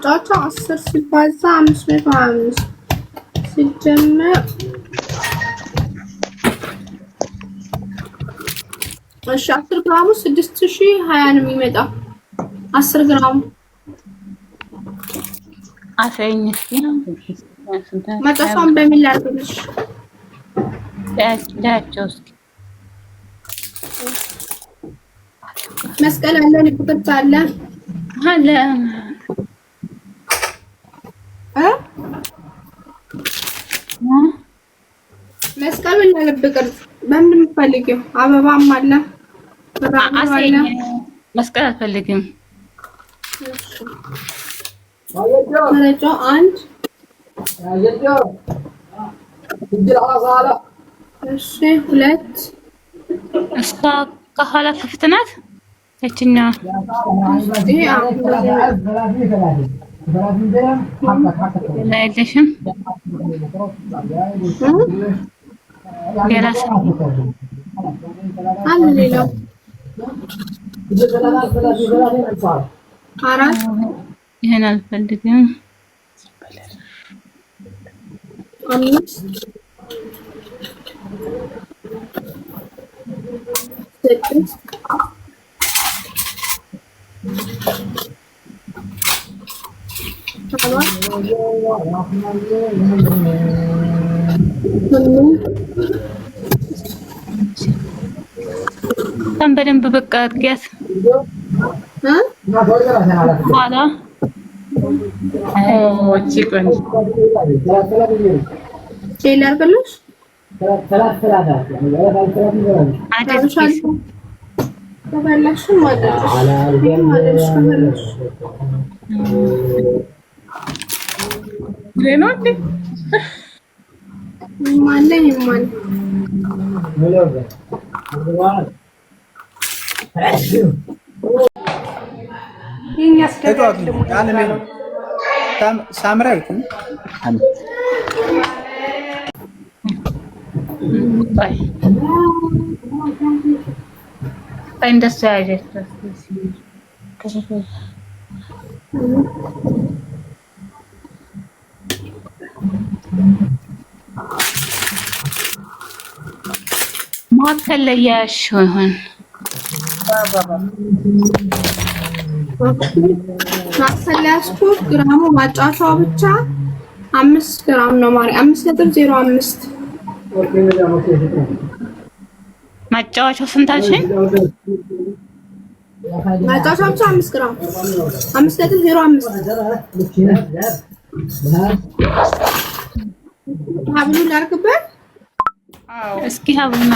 ማጫወቻው 10 ሲባዛ 525 ሲጀመር እሺ 10 ግራሙ 6020 ነው የሚመጣው 10 ግራሙ አፈኝስ ነው ማጫወቻውን በሚል ላድርግልሽ ዳቸውስ መስቀል አለ ልብቅት አለ አለ መስቀል እና ልብቅት በምን የምትፈልጊው አበባም አለ አሰኝ መስቀል አልፈልግም መረጃ አንድ እሺ ሁለት እሷ ከኋላ ክፍት ናት እችኛዋ አይደለሽም ሌላ ሰው አለ ሌላው አራት ይሄን አልፈልግም አምስት ስድስት በጣም በደንብ በቃ አድርጊያት ኋላ ሌላ አድርግልሽ ከፈለግሽም ማድረግሽ ከፈለግሽ ማለኝ ማን ሳምራዊት እንደሱ ያጀት ማከለ ያሽው ይሆን ማሰላስኩ ግራሙ ማጫወቻው ብቻ 5 ግራም ነው ማሪ 5.05 ማጫወቻው ስንታችን ማጫወቻው ብቻ 5 ግራም 5.05 ሀብሉ ላርግበት እስኪ ሀብሉና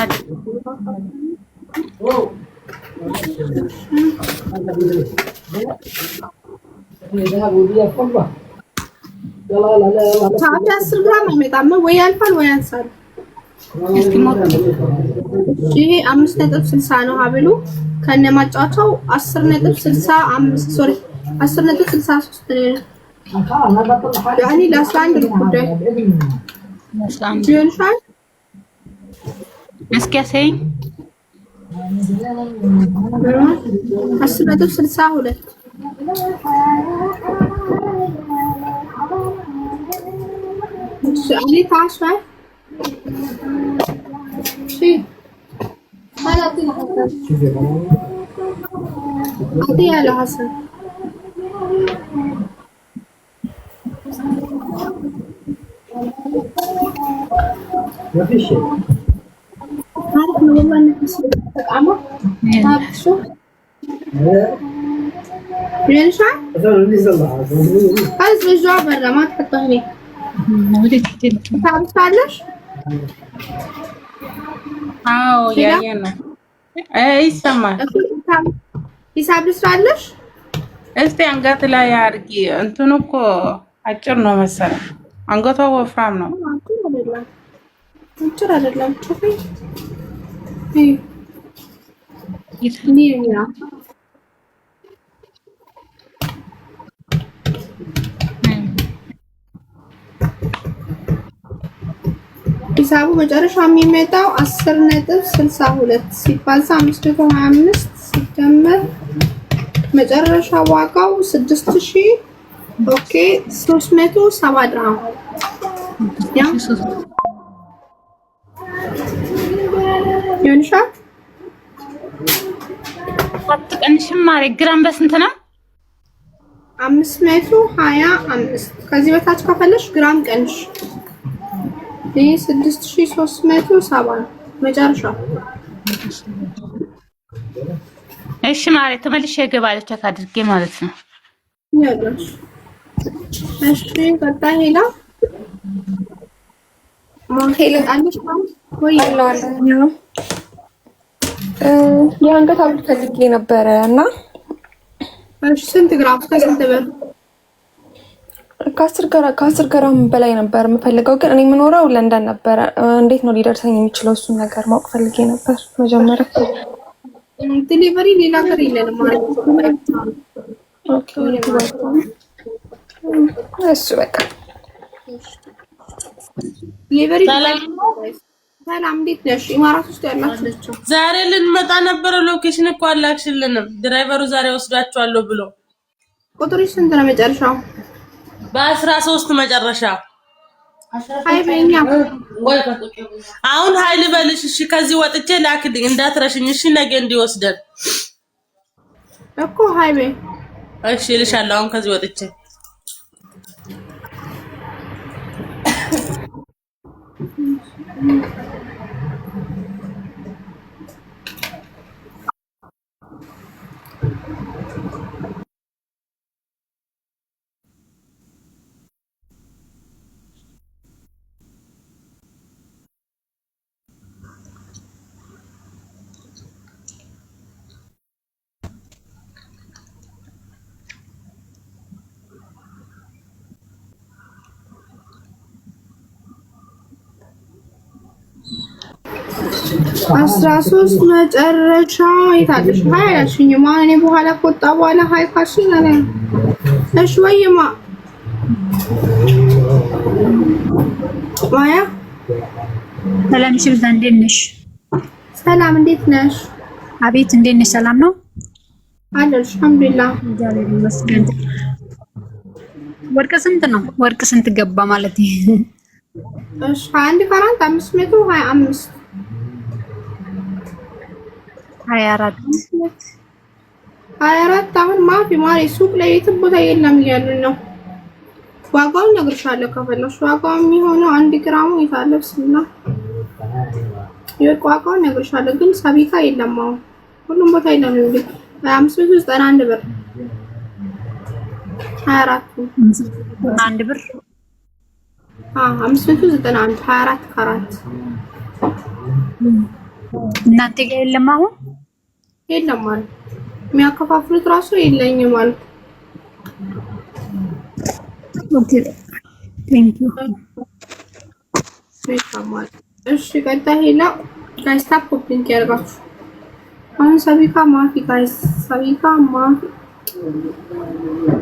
ታዲያ 10 ግራም አይመጣም ወይ ያልፋል ወይ ያንሳል እስኪ ሞት ይሄ 5.60 ነው ሀብሉ ከነ ማጫወቻው 10.65 ሶሪ 10.63 ነው ያኒ ለአስራንድ ጉዳይ ይሆንሻል እስኪ ያሰኝ 10.62 علي تعال شوي شي هلا اعطينا حسن اعطيها لحسن ما في شيء عارف انه والله انك مش عمر تعرف شو ينفع؟ خلص رجعوا برا ما تحطوا هني تعرف تعرف؟ አዎ ያየ ነው ይሰማል ሂሳብ ልስራለሽ እስቲ አንገት ላይ አድርጊ እንትኑ እኮ አጭር ነው መሰለኝ አንገቷ ወፍራም ነው አጭር አይደለም ሂሳቡ መጨረሻ የሚመጣው 10.62 ሲባዛ 525 ሲደመር መጨረሻ ዋጋው 6000 ኦኬ 370 ድርሃም ያ ይሁንሻል። አትቀንሽም ማለት ግራም በስንት ነው? 525 ከዚህ በታች ከፈለሽ ግራም ቀንሽ። ይሄ 6370 መጨረሻ። እሺ ማለት ተመልሼ እገባለሁ ቸክ አድርጌ ማለት ነው። ያለሽ እሺ ቀጣይ ሄላ ሄላ አንቺ ወይ ያለው የአንገት ሐብል ፈልጌ ነበረ እና እሺ ስንት ግራም ከስንት ብር? ከአስር ግራም በላይ ነበር የምፈልገው፣ ግን እኔ የምኖረው ለንደን ነበረ። እንዴት ነው ሊደርሰኝ የሚችለው? እሱን ነገር ማወቅ ፈልጌ ነበር መጀመሪያ። ዲሊቨሪ ሌላ ሀገር የለንም ማለት ነው። ኦኬ እሱ በቃ ዲሊቨሪ ሰላም እንዴት ነሽ? ኢማራት ውስጥ ያላችሁ ዛሬ ልንመጣ ነበር። ሎኬሽን እኮ አላክሽልንም። ድራይቨሩ ዛሬ ወስዳችኋለሁ ብሎ ቁጥርሽ ስንት ነው መጨረሻው? በ13 መጨረሻ። አይ በእኛ አሁን ኃይል በልሽ። እሺ ከዚህ ወጥቼ ላክልኝ እንዳትረሽኝ። እሺ ነገ እንዲወስደን እኮ ሀይ በይ። እሺ እልሻለሁ። አሁን ከዚህ ወጥቼ አስራ ሶስት መጨረሻ የታለሽ? ሀይ አልሽኝማ። እኔ በኋላ ከወጣ በኋላ ሀይ ካልሽኝ አለ። እሺ ወይማ ማያ ሰላም ሽብዛ፣ እንዴት ነሽ? ሰላም እንዴት ነሽ? አቤት እንዴት ነሽ? ሰላም ነው አለሽ? አልሐምዱሊላህ እግዚአብሔር ይመስገን። ወርቅ ስንት ነው? ወርቅ ስንት ገባ ማለት ነው? እሺ 21 ካራት 525 24 አሁን ማፊ ማሪ ሱቅ ላይ የትም ቦታ የለም እያሉን ነው። ዋጋውን እነግርሻለሁ ከፈለሽ። ዋጋው የሚሆነው 1 ግራሙ ይታለብስና ዋጋውን እነግርሻለሁ፣ ግን ሰቢካ የለም። አሁን ሁሉም ቦታ የለም። ይኸውልሽ 591 ብር 24 1 ብር 591 24 ካራት እናንተ ጋር የለም አሁን የለም ማለት የሚያከፋፍሉት ራሱ የለኝም ማለት። ኦኬ ቴንክ ዩ ይካማል። እሺ ቀጣይ ሄላ ጋይስ ታፕ ኮፒንግ ያርጋችሁ። አሁን ሰቢካ ማፊ ጋይስ ሰቢካ ማፊ።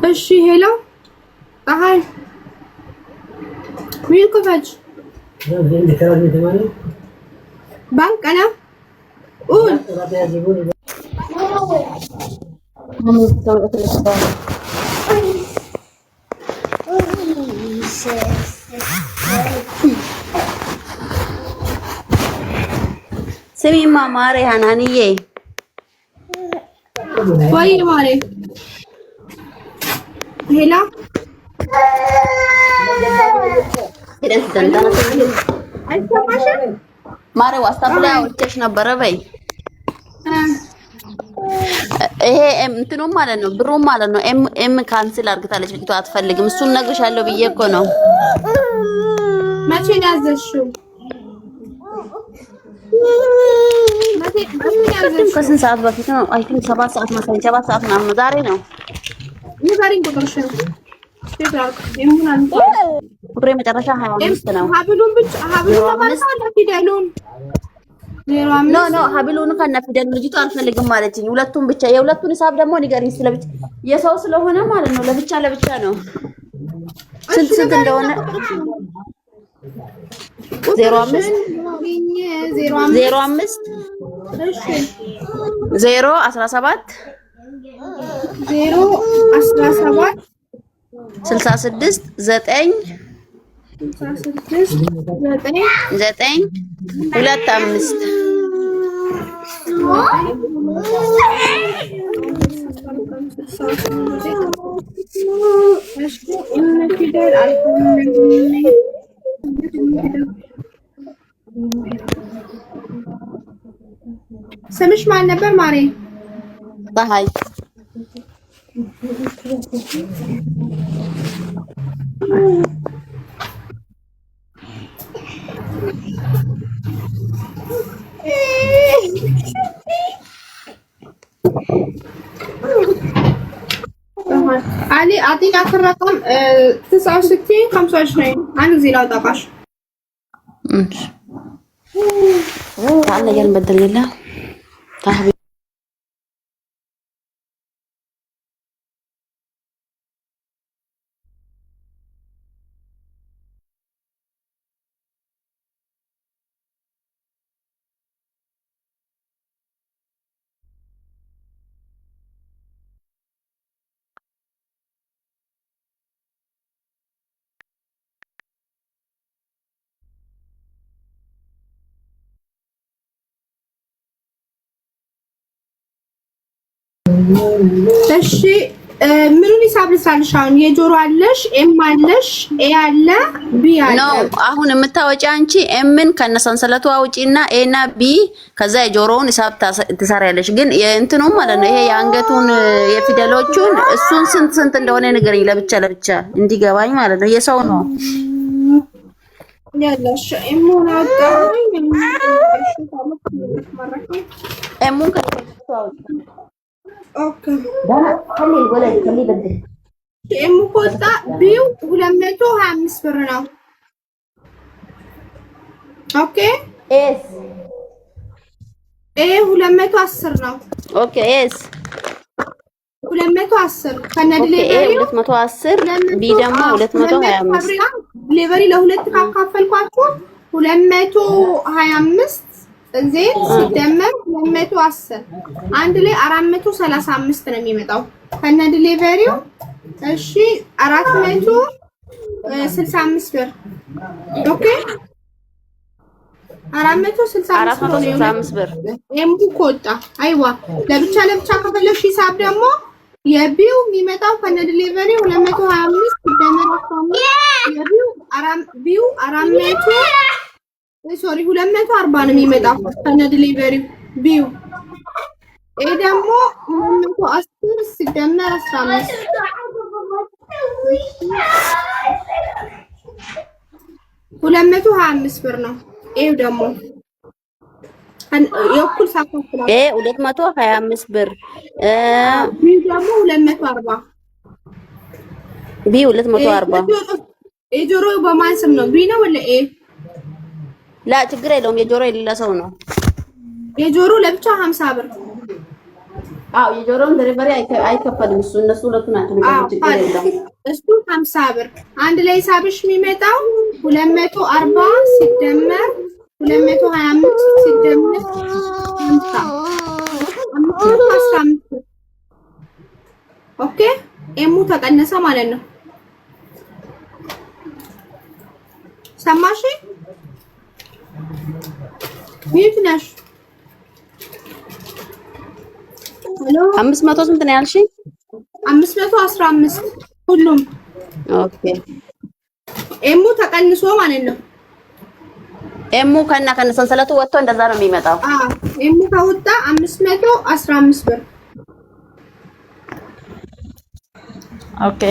እሺ ሄላ አሃይ ሚልክ ቨጅ ባንክ አና ኡን ስሚማ ማሬ ሀናንዬ ወይ ማሬ ሄላ ማሬ ዋትስአፕ ላይ አውርቼሽ ነበረ በይ። ይሄ እንትኑ ማለት ነው ብሩ ማለት ነው። ኤም ካንስል አርግታለች ልጅቷ አትፈልግም። እሱን ነግርሻለሁ ብዬ እኮ ነው። መቼ ነው ያዘሽው? ከስንት ሰዓት በፊት ነው? አይ ቲንክ 7 ሰዓት መሰለኝ። 7 ሰዓት ምናምን ነው። ዛሬ ነው። ንገሪኝ ቁጥርሽን። ቁጥሬ መጨረሻ 25 ነው። ሀብሉን ብቻ ሀብሉን ለማለት ፊደሉን ኖ ሀብሉን ከነ ፊደሉ ልጅቷ አልፈልግም ማለችኝ። ሁለቱን ብቻ የሁለቱን ሂሳብ ደግሞ ንገሪኝ። ስለብቻ የሰው ስለሆነ ማለት ነው። ለብቻ ነው። ስንት እንደሆነ 05 017 66 9 25 ስምሽ ማን ነበር ማሬ? ፀሐይ علي أعطيك آخر رقم 69 25 أنا زي لا دقاش تعال يلا نبدل يلا تعال እሺ ምኑን ሂሳብ ልስራልሽ? አሁን የጆሮ አለሽ፣ ኤም አለሽ፣ ኤ አለ፣ ቢ አለ። ነው አሁን የምታወጪ አንቺ ኤምን ከነሰንሰለቱ አውጪና ኤ እና ቢ ከዛ የጆሮውን ሂሳብ ትሰሪያለሽ። ግን የእንትኑ ማለት ነው ይሄ የአንገቱን የፊደሎቹን እሱን ስንት እንደሆነ ንገረኝ፣ ለብቻ ለብቻ እንዲገባኝ ማለት ነው። የሰው ነው ያለሽ ኤሙን አጣኝ ኤሙን ከነሰንሰለቱ አውጪ ኦኬ ዳና ከሊ በደ ኤሙ ኮታ ቢው 225 ብር ነው። ኦኬ ኤስ ኤ 210 ነው። ኦኬ ኤስ 210 ከነድሌ ኤ 210 ቢ ደግሞ 225 ዲሊቨሪ ለሁለት ካካፈልኳችሁ 225 ዘይት ሲደመር 210 አንድ ላይ 435 ነው የሚመጣው ከነ ዲሊቨሪው። እሺ 465 ብር ኦኬ 465 ብር ኤምቡ ኮታ አይዋ ለብቻ ከፈለሽ ሂሳብ ደግሞ የቢው የሚመጣው ከነ ዲሊቨሪው 225 ሲደመር 15 የቢው 400 ሶሪ 240 ነው የሚመጣው ከነ ዲሊቨሪው ቢው። ኤ ደግሞ 210 ሲደመር 15 225 ብር ነው። ኤው ደግሞ የኩል ሳካፍላ ኤ 225 ብር ቢ ደግሞ 240 ቢ 240 የጆሮ በማን ስም ነው? ቢ ነው ወለ ኤ? ላ ችግር የለውም። የጆሮ የሌላ ሰው ነው። የጆሮ ለብቻ 50 ብር። አዎ የጆሮን ዴሊቨሪ አይከፈልም። እነሱ ሁለቱ ናቸው። ችግር የለውም። እሱ 50 ብር አንድ ላይ ሂሳብሽ የሚመጣው 240 ሲደመር 225 ሲደመር 50 ኦኬ ኤሙ ተቀነሰ ማለት ነው። ሰማሽ? ሚዩት ነሽ? ሄሎ 500 ስንት ነው ያልሽኝ? 515 ሁሉም። ኦኬ ኤሙ ተቀንሶ ማለት ነው። ኤሙ ከነ ሰንሰለቱ ወጥቶ እንደዛ ነው የሚመጣው። ኤሙ ከወጣ 515 ብር። ኦኬ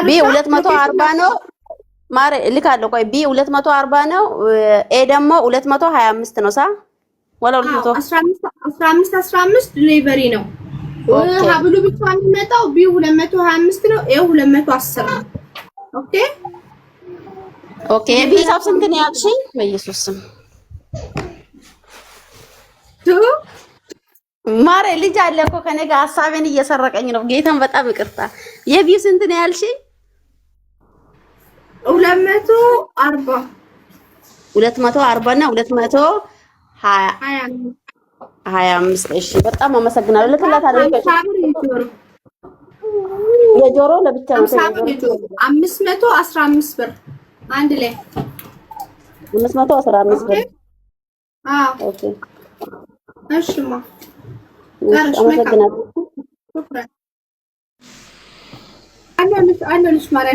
ቢ 240 ነው ማረ ልካለሁ። ቆይ ቢ 240 ነው። ኤ ደግሞ 225 ነው ሳ ወላ 15 ዲሊቨሪ ነው። ሀብሉ ብቻ የሚመጣው ቢ 225 ነው። ኤ 210 ነው። ኦኬ ኦኬ ቢ ሂሳብ ስንት ነው ያልሽኝ? በኢየሱስ ስም ማረ ልጅ አለ እኮ ከኔ ጋር ሀሳቤን እየሰረቀኝ ነው። ጌታን በጣም ይቅርታ። የቢው ስንት ነው ያልሽኝ? 240 እና 225 እሺ፣ በጣም አመሰግናለሁ። ልክላታለሁ። የጆሮ ለብቻ ነው። 515 ብር አንድ ላይ 515 ብር። አዎ ኦኬ እሺማ አመሰግናለሁ። شكرا. أنا مش مرة